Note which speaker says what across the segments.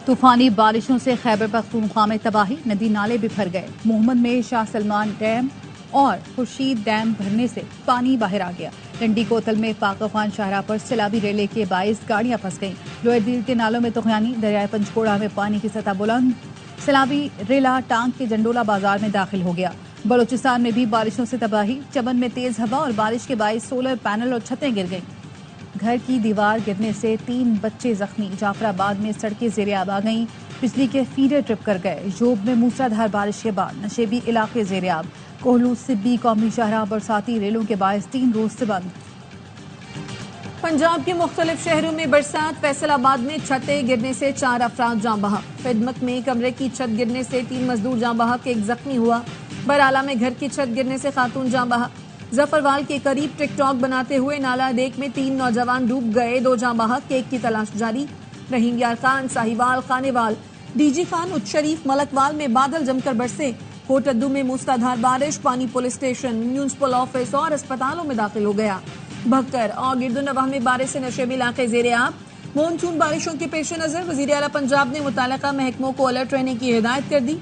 Speaker 1: तूफानी बारिशों से खैबर पख्तूनख्वा में तबाही, नदी नाले बिफर गए। मोहम्मद में शाह सलमान डैम और खुर्शीद डैम भरने से पानी बाहर आ गया। लंडी कोतल में पाक अफगान शाहराह पर सैलाबी रेले के बाइस गाड़ियां फंस गईं। लोअर दील के नालों में तुगयानी, दरियाए पंचकोड़ा में पानी की सतह बुलंद। सैलाबी रेला टांग के जंडोला बाजार में दाखिल हो गया। बलूचिस्तान में भी बारिशों से तबाही, चमन में तेज हवा और बारिश के बाइस सोलर पैनल और छतें गिर गईं। घर की दीवार गिरने से 3 बच्चे जख्मी। जाफराबाद में सड़कें ज़ेर-ए-आब आ गईं। बिजली के फीडर ट्रिप कर गए। जोब में मूसलाधार बारिश के बाद नशेबी इलाके ज़ेर-ए-आब। कोहलू सिब्बी कौमी शाहराह बरसाती रेलों के बायस 3 रोज से बंद।
Speaker 2: पंजाब के मुख्तलिफ शहरों में बरसात। फैसलाबाद में छतें गिरने से 4 अफराद जाँ बहक। खिदमत में कमरे की छत गिरने से 3 मजदूर जाँ बहक, 1 जख्मी हुआ। बराला में घर की छत गिरने से खातून जाँ बहक। जफरवाल के करीब टिकटॉक बनाते हुए नाला देख में 3 नौजवान डूब गए, 2 जाँ बहक, 1 की तलाश जारी। रहीम यार खान, साहिवाल, खानेवाल, डीजी खान, उच्च शरीफ, मलकवाल में बादल जमकर बरसे। कोटद्दू में मूसलाधार बारिश, पानी पुलिस स्टेशन, म्यूनिसिपल ऑफिस और अस्पतालों में दाखिल हो गया। भक्कर और गिरदुनवाह में बारिश से नशेबी इलाके ज़ेर-ए-आब। मानसून बारिशों के पेश नजर वजीर आला पंजाब ने मुतल्लिका महकमों को अलर्ट रहने की हिदायत कर दी।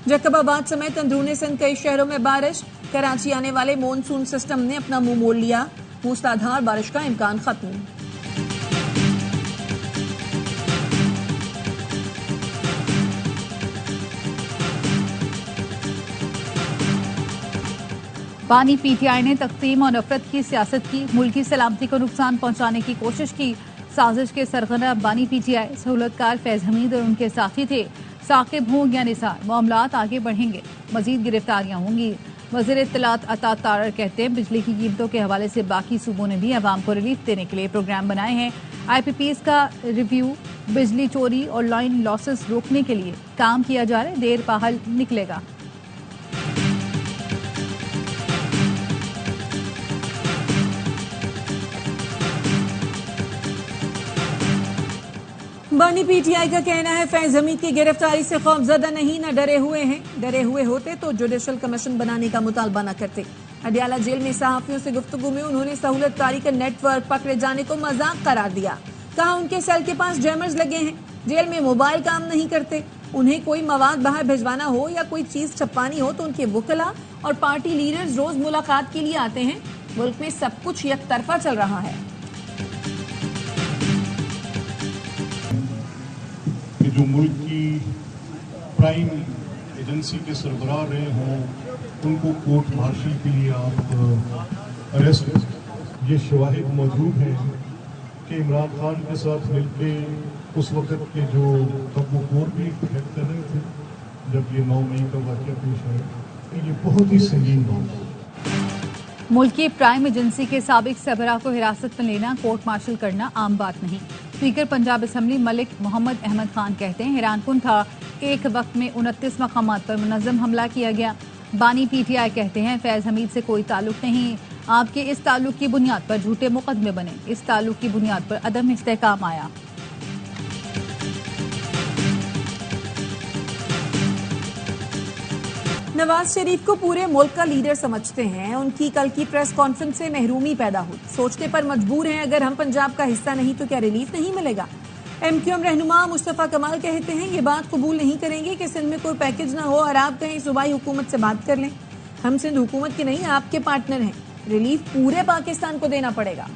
Speaker 2: जैकबाबाद समेत अंदरूनी सिंध कई शहरों में बारिश। कराची आने वाले मानसून सिस्टम ने अपना मुंह मोड़ लिया। मूसलाधार बारिश का इम्कान खत्म।
Speaker 1: बानी पीटीआई ने तक़सीम और नफरत की सियासत की, मुल्क की सलामती को नुकसान पहुंचाने की कोशिश की। साजिश के सरगना बानी पीटीआई सहूलतकार फैज हमीद और उनके साथी थे। साकिब हों या निसार, मामलात आगे बढ़ेंगे, मजीद गिरफ्तारियां होंगी। वज़ीर इत्तलात अता तारर कहते हैं बिजली की कीमतों के हवाले से बाकी सूबों ने भी अवाम को रिलीफ देने के लिए प्रोग्राम बनाए हैं। IPPs का रिव्यू, बिजली चोरी और लाइन लॉसेस रोकने के लिए काम किया जा रहा है, देर पहल निकलेगा।
Speaker 2: बानी पीटीआई का कहना है फैज हमीद की गिरफ्तारी से खौफजदा नहीं, न डरे हुए हैं। डरे हुए होते तो जुडिशल कमीशन बनाने का मुतालबा न करते। अडियाला जेल में सहाफियों से गुफ्तगू में उन्होंने सहूलतकारी का नेटवर्क पकड़े जाने को मजाक करार दिया। कहा उनके सेल के पास जैमर्स लगे हैं, जेल में मोबाइल काम नहीं करते। उन्हें कोई मवाद बाहर भिजवाना हो या कोई चीज छपवानी हो तो उनके वकला और पार्टी लीडर्स रोज मुलाकात के लिए आते हैं। मुल्क में सब कुछ एक तरफा चल रहा है।
Speaker 3: जो मुल्क की प्राइम एजेंसी के सरबराह रहे हों उनको कोर्ट मार्शल के लिए आप अरेस्ट, ये शवाहिद मौजूद हैं कि इमरान खान के साथ मिलकर उस वक़्त के जो तब वो कोर्ट भी हेड कर रहे थे जब ये 9 मई का वाक़या पेश आया, तो ये बहुत ही संगीन बात है।
Speaker 1: मुल्क की प्राइम एजेंसी के साबिक सरबराह को हिरासत में लेना, कोर्ट मार्शल करना आम बात नहीं। स्पीकर पंजाब असम्बली मलिक मोहम्मद अहमद खान कहते हैं हैरानकुन था एक वक्त में 29 मकामात पर मुनज़्ज़म हमला किया गया। बानी पीटीआई कहते हैं फैज हमीद से कोई ताल्लुक नहीं। आपके इस ताल्लुक की बुनियाद पर झूठे मुकदमे बने, इस ताल्लुक की बुनियाद पर अदम इस्तेहकाम आया।
Speaker 2: नवाज शरीफ को पूरे मुल्क का लीडर समझते हैं। उनकी कल की प्रेस कॉन्फ्रेंस से महरूमी पैदा हुई। सोचने पर मजबूर हैं, अगर हम पंजाब का हिस्सा नहीं तो क्या रिलीफ नहीं मिलेगा। MQM रहनुमा मुस्तफा कमाल कहते हैं ये बात कबूल नहीं करेंगे कि सिंध में कोई पैकेज ना हो और आप कहीं सूबाई हुकूमत से बात कर लें। हम सिंध हुकूमत के नहीं, आपके पार्टनर हैं। रिलीफ पूरे पाकिस्तान को देना पड़ेगा।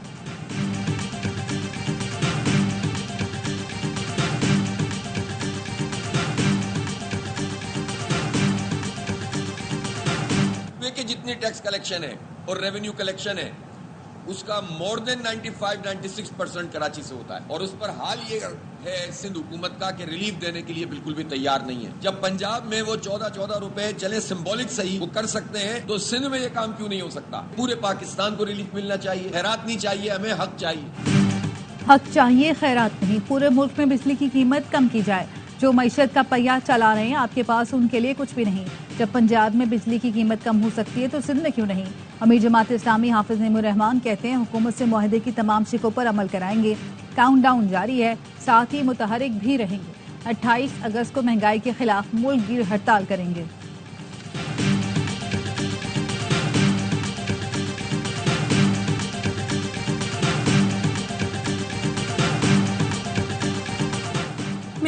Speaker 4: के जितनी टैक्स कलेक्शन है और रेवेन्यू कलेक्शन है उसका मोर देन 95-96% कराची से होता है और उस पर हाल ये है सिंध हुकूमत का कि रिलीफ देने के लिए बिल्कुल भी तैयार नहीं है। जब पंजाब में वो 14 रुपए चले सिंबॉलिक सही वो कर सकते हैं तो सिंध में ये काम क्यों नहीं हो सकता। पूरे पाकिस्तान को रिलीफ मिलना चाहिए, खैरात नहीं चाहिए, हमें हक चाहिए।
Speaker 1: हक चाहिए, खैरात नहीं। पूरे मुल्क में बिजली की कीमत कम की जाए। जो मईशत का पहिया चला रहे हैं आपके पास उनके लिए कुछ भी नहीं। जब पंजाब में बिजली की कीमत कम हो सकती है तो सिंध में क्यों नहीं। अमीर जमात इस्लामी हाफिज नईमुर रहमान कहते हैं हुकूमत से मुआहदे की तमाम शिकों पर अमल कराएंगे। काउंटडाउन जारी है, साथ ही मुतहरिक भी रहेंगे। 28 अगस्त को महंगाई के खिलाफ मुल्क गिर हड़ताल करेंगे।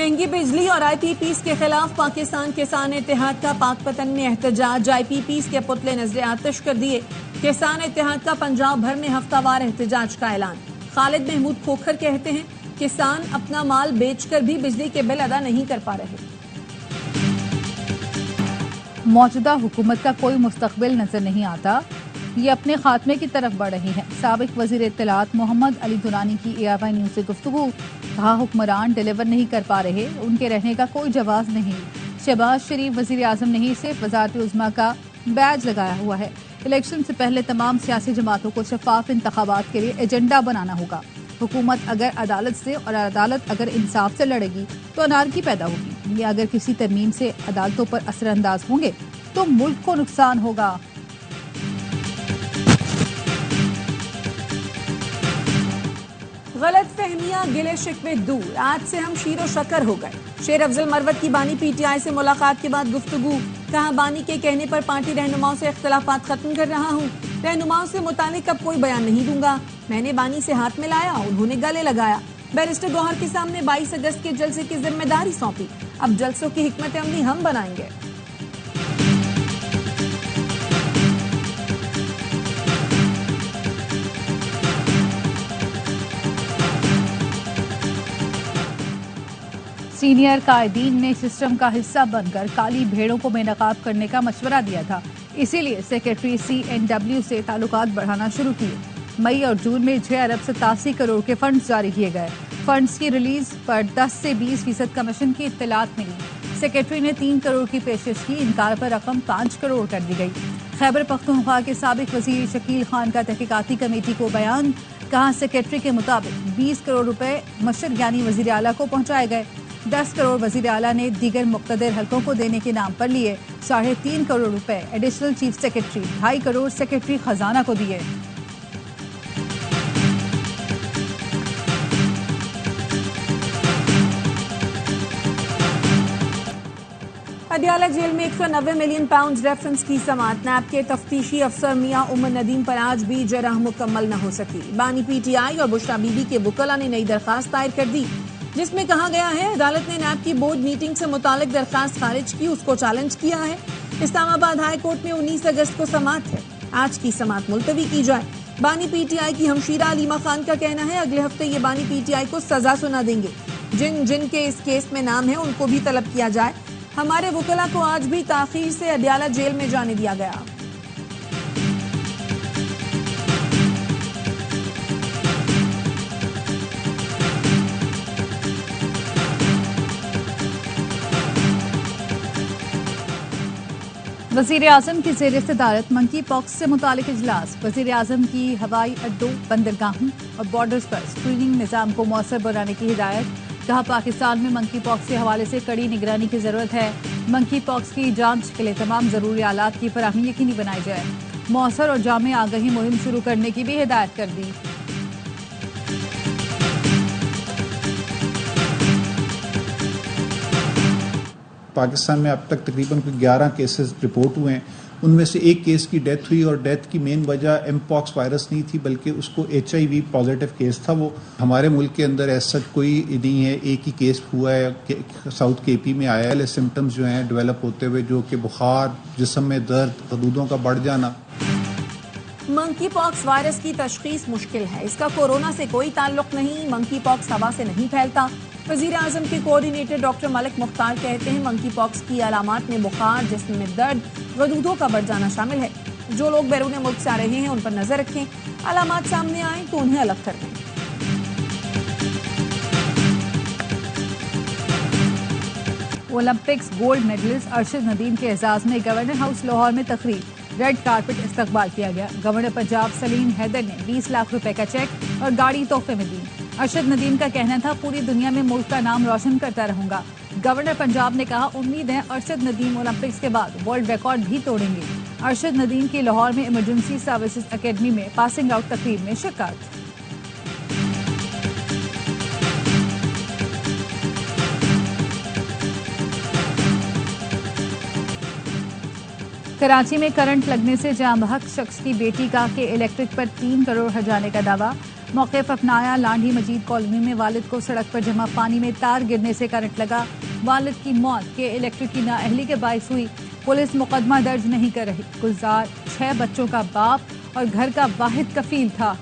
Speaker 2: महंगी बिजली और आईपीपीज के खिलाफ पाकिस्तान किसान इत्तेहाद का पाकपतन में एहतजाज। आईपीपीज के पुतले नजरे आतिश कर दिए। किसान इत्तेहाद का पंजाब भर में हफ्तावार एहतजाज का ऐलान। खालिद महमूद खोखर कहते हैं, किसान अपना माल बेचकर भी बिजली के बिल अदा नहीं कर पा रहे।
Speaker 1: मौजूदा हुकूमत का कोई मुस्तकबिल नजर नहीं आता, ये अपने खात्मे की तरफ बढ़ रही है। साबिक वजीर इत्तलात मोहम्मद अली दुरानी की ARY न्यूज से गुफ्तगू। कहा, हुक्मरान डिलीवर नहीं कर पा रहे, उनके रहने का कोई जवाब नहीं। शहबाज शरीफ वजीर आजम नहीं, सिर्फ वजारत उज़्मा का बैज लगाया हुआ है। इलेक्शन से पहले तमाम सियासी जमातों को शफाफ इंतखाबात के लिए एजेंडा बनाना होगा। हुकूमत अगर अदालत से और अदालत अगर इंसाफ से लड़ेगी तो अनारकी पैदा होगी। ये अगर किसी तरमीम से अदालतों पर असरअंदाज होंगे तो मुल्क को नुकसान होगा।
Speaker 2: गलत फहमियां गिले शिकवे दूर, आज से हम शीरो शकर हो गए। शेर अफजल मरवत की बानी PTI से मुलाकात के बाद गुफ्तगू। कहा, बानी के कहने पर पार्टी रहनुमाओं से इख्तलाफात खत्म कर रहा हूँ। रहनुमाओं से मुतालिक अब कोई बयान नहीं दूंगा। मैंने बानी से हाथ मिलाया, उन्होंने गले लगाया। बैरिस्टर गौहर के सामने 22 अगस्त के जलसे की जिम्मेदारी सौंपी। अब जलसों की हिकमत अमली हम बनाएंगे।
Speaker 1: सीनियर कायदीन ने सिस्टम का हिस्सा बनकर काली भेड़ों को बेनकाब करने का मशवरा दिया था। इसीलिए सेक्रेटरी CNW से ताल्लुकात बढ़ाना शुरू किए। मई और जून में 6 अरब 87 करोड़ के फंड्स जारी किए गए। फंड्स की रिलीज पर 10 से 20% कमीशन की इत्तलात मिली। सेक्रेटरी ने 3 करोड़ की पेशकश की, इनकार पर रकम 5 करोड़ कर दी गई। खैबर पख्तूनख्वा के साबिक वजीर शकील खान का तहकीकाती कमेटी को बयान। कहा, सेक्रेटरी के मुताबिक 20 करोड़ रुपए मशर यानी वजीर आला को पहुंचाए गए। 10 करोड़ वजीर आला ने दीगर मुक्तदर हलकों को देने के नाम पर लिए। 3.5 करोड़ रुपए additional chief secretary, 2.5 crore secretary खजाना को दिए।
Speaker 2: अदियाला जेल में 190 मिलियन पाउंड रेफरेंस की समात। नैब के तफ्तीशी अफसर मियां उमर नदीम पर आज भी जरह मुकम्मल न हो सकी। बानी PTI और बुशरा बीबी के वकला ने नई दरखास्त दायर कर दी, जिसमें कहा गया है अदालत ने नैब की बोर्ड मीटिंग से मुतालिक दरखास्त खारिज की, उसको चैलेंज किया है। इस्लामाबाद हाई कोर्ट में 19 अगस्त को समात है, आज की समात मुलतवी की जाए। बानी PTI की हमशीरा अलीमा खान का कहना है अगले हफ्ते ये बानी PTI को सजा सुना देंगे। जिन के इस केस में नाम है उनको भी तलब किया जाए। हमारे वकला को आज भी ताखीर से अदियाला जेल में जाने दिया गया।
Speaker 1: वजीर आजम की ज़ेर सदारत मंकी पॉक्स से मुतालिक इजलास। वजीर आजम की हवाई अड्डों, बंदरगाहों और बॉर्डर्स पर स्क्रीनिंग निज़ाम को मौसर बनाने की हिदायत। कहा, पाकिस्तान में मंकी पॉक्स के हवाले से कड़ी निगरानी की जरूरत है। मंकी पॉक्स की जांच के लिए तमाम जरूरी आलात की फराहमी यकीनी बनाई जाए। मौसर और जामे आगाही मुहिम शुरू करने की भी हिदायत कर दी।
Speaker 5: पाकिस्तान में अब तक तकरीबन 11 केसेस रिपोर्ट हुए हैं। उनमें से एक केस की डेथ हुई और डेथ की मेन वजह एमपॉक्स वायरस नहीं थी, बल्कि उसको HIV पॉजिटिव केस था। वो हमारे मुल्क के अंदर ऐसा कोई नहीं है, एक ही केस हुआ है, साउथ KP में आया है। सिम्टम्स जो हैं डेवलप होते हुए, जो कि बुखार, जिस्म में दर्द, हदूदों का बढ़ जाना।
Speaker 2: मंकी पॉक्स वायरस की तशखीस मुश्किल है, इसका कोरोना से कोई ताल्लुक नहीं। मंकी पॉक्स हवा से नहीं फैलता। वजीर आजम के कोऑर्डिनेटर डॉक्टर मलिक मुख्तार कहते हैं मंकी पॉक्स की अलामात में बुखार, जिस्म में दर्द, गदूदों का बढ़ जाना शामिल है। जो लोग बैरून मुल्क से आ रहे हैं उन पर नजर रखें, अलामात सामने आए तो उन्हें अलग कर दें।
Speaker 1: Olympics gold medalist Arshad Nadeem के एजाज में गवर्नर हाउस लाहौर में तकरीब, रेड कारपेट इस्तकबाल किया गया। गवर्नर पंजाब सलीम हैदर ने 20 लाख रुपए का चेक और गाड़ी तोहफे में दी। अरशद नदीम का कहना था, पूरी दुनिया में मुल्क का नाम रोशन करता रहूंगा। गवर्नर पंजाब ने कहा, उम्मीद है अरशद नदीम ओलंपिक्स के बाद वर्ल्ड रिकॉर्ड भी तोड़ेंगे। अरशद नदीम की लाहौर में इमरजेंसी सर्विसेज अकेडमी में पासिंग आउट तकरीब में शिरकत। कराची में करंट लगने से जाम बहक शख्स की बेटी का के इलेक्ट्रिक पर 3 करोड़ हर्जाने का दावा। मौके पर अपनाया लांढी मजीद कॉलोनी में वालिद को सड़क पर जमा पानी में तार गिरने से करंट लगा। वालिद की मौत के इलेक्ट्रिक की नाअहली के बायस हुई। पुलिस मुकदमा दर्ज नहीं कर रही। गुलजार 6 बच्चों का बाप और घर का वाहिद कफील था।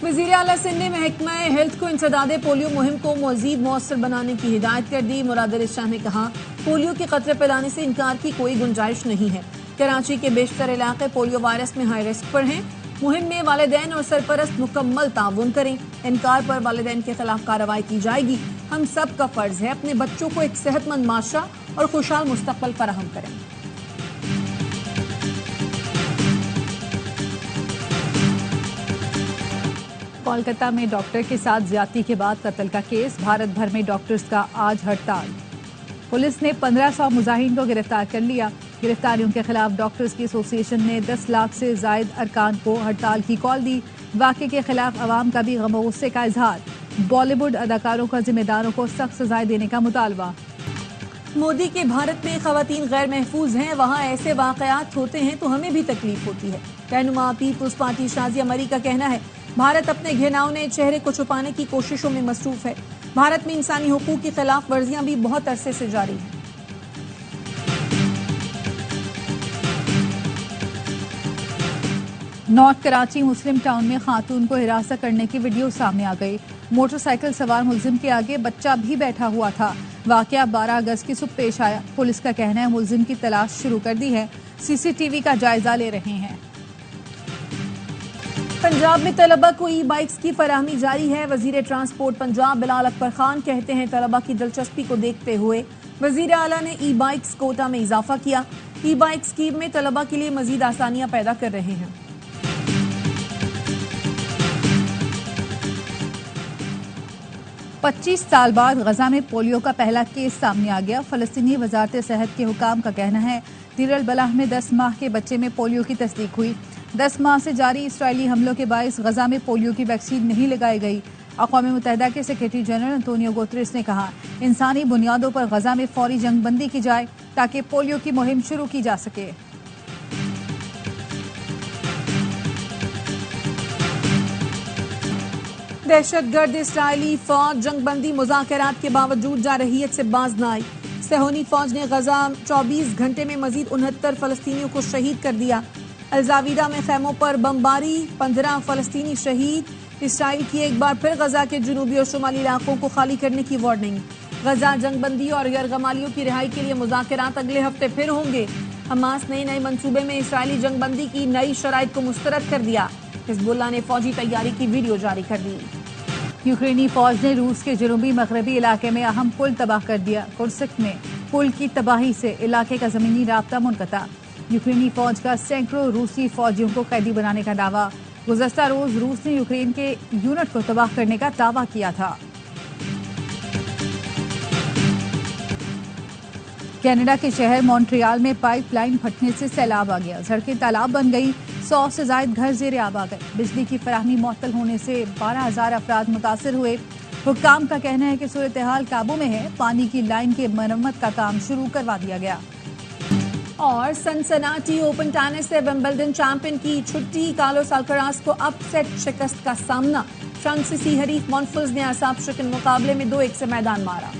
Speaker 2: वज़ीर आला सिंध ने महकमा हेल्थ को इंसदादे पोलियो मुहिम को मज़ीद मौसर बनाने की हिदायत कर दी। मुराद अली शाह ने कहा, पोलियो के खतरे फैलाने से इनकार की कोई गुंजाइश नहीं है। कराची के बेशतर इलाके पोलियो वायरस में हाई रिस्क पर हैं। मुहिम में वालिदैन और सरपरस्त मुकम्मल ताउन करें। इनकार पर वालिदैन के खिलाफ कार्रवाई की जाएगी। हम सब का फर्ज है अपने बच्चों को एक सेहतमंद माशरा और खुशहाल मुस्तकबल फराहम करें।
Speaker 1: कोलकाता में डॉक्टर के साथ ज्यादती के बाद कत्ल का केस। भारत भर में डॉक्टर्स का आज हड़ताल। पुलिस ने 1500 मुजाहिरीन को गिरफ्तार कर लिया। गिरफ्तारियों के खिलाफ डॉक्टर्स की एसोसिएशन ने 10 लाख से जायद अरकान को हड़ताल की कॉल दी। वाक़े के खिलाफ अवाम का भी गम और गुस्से का इजहार। बॉलीवुड अदाकारों का जिम्मेदारों को सख्त सजाएं देने का मुतालबा।
Speaker 2: मोदी के भारत में खवातीन गैर महफूज हैं, वहाँ ऐसे वाक़यात होते हैं तो हमें भी तकलीफ होती है। रहनुमा पीपुल्स पार्टी शाजिया मरी का कहना है, भारत अपने घिनौने चेहरे को छुपाने की कोशिशों में मसरूफ है। भारत में इंसानी हुकूक की खिलाफ वर्जियां भी बहुत अरसे से जारी हैं।
Speaker 1: नॉर्थ कराची मुस्लिम टाउन में खातून को हिरासत करने की वीडियो सामने आ गई। मोटरसाइकिल सवार मुलजिम के आगे बच्चा भी बैठा हुआ था। वाकया 12 अगस्त की सुबह पेश आया। पुलिस का कहना है मुलजिम की तलाश शुरू कर दी है। सीसीटीवी का जायजा ले रहे हैं।
Speaker 2: पंजाब में तलबा को ई बाइक्स की फराहमी जारी है। वजीर ट्रांसपोर्ट पंजाब बिलाल अकबर खान कहते हैं, तलबा की दिलचस्पी को देखते हुए वजीर आला ने ई बाइक्स कोटा में इजाफा किया। ई बाइक स्कीम में तलबा के लिए मजीद आसानियां पैदा कर रहे हैं।
Speaker 1: पच्चीस साल बाद गजा में पोलियो का पहला केस सामने आ गया। फलस्तीनी वजारत सेहत के हुकाम का कहना है, दीर अल बलाह में 10 माह के बच्चे में पोलियो की तस्दीक हुई। 10 माह से जारी इसराइली हमलों के बायस गजा में पोलियो की वैक्सीन नहीं लगाई गई। अक़वाम मुत्तहिदा के सेक्रेटरी जनरल अंतोनियो गुतरेस ने कहा, इंसानी बुनियादों पर गजा में फौरी जंगबंदी की जाए ताकि पोलियो की मुहिम शुरू की जा सके।
Speaker 2: दहशतगर्द इसराइली फौज जंगबंदी मुज़ाकरात के बावजूद जारहियत से बाज न आई। सहूनी फौज ने गजा 24 घंटे में मजीद 69 फलस्तीनियों को शहीद कर दिया। अलजावीदा में खैमों पर बमबारी, 15 फलस्तीनी शहीद। इसराइल की एक बार फिर गजा के जुनूबी और शुमाली इलाकों को खाली करने की वार्निंग। गजा जंगबंदी और यरगमालियों की रिहाई के लिए मुज़ाकरात अगले हफ्ते फिर होंगे। हमास ने नए मंसूबे में इसराइली जंगबंदी की नई शराइत को मुस्तरद कर दिया। हिजबुल्लाह ने फौजी तैयारी की वीडियो जारी कर दी।
Speaker 1: यूक्रेनी फौज ने रूस के जनूबी मगरबी इलाके में अहम पुल तबाह कर दिया। कुर्स्क में पुल की तबाही से इलाके का जमीनी राब्ता मुनक़ता। यूक्रेनी फौज का सैकड़ों रूसी फौजियों को कैदी बनाने का दावा। गुज़श्ता रोज रूस ने यूक्रेन के यूनिट को तबाह करने का दावा किया था। कनाडा के शहर मॉन्ट्रियल में पाइपलाइन फटने से सैलाब आ गया। सड़कें तालाब बन गई। 100 से ज्यादा घर ज़ेरे आब आ गए। बिजली की फराहमी मुअत्तल होने से 12,000 अफराद मुतासर हुए। हुक्काम का कहना है कि सूरत हाल काबू में है। पानी की लाइन के मरम्मत का काम शुरू करवा दिया गया।
Speaker 2: और सनसनाटी ओपन टेनिस से विंबलडन चैंपियन की छुट्टी। कार्लोस अल्कराज को अपसेट शिकस्त का सामना। फ्रांसीसी हरीफ मॉन्फिल्स ने असाब शिकन मुकाबले में 2-1 से मैदान मारा।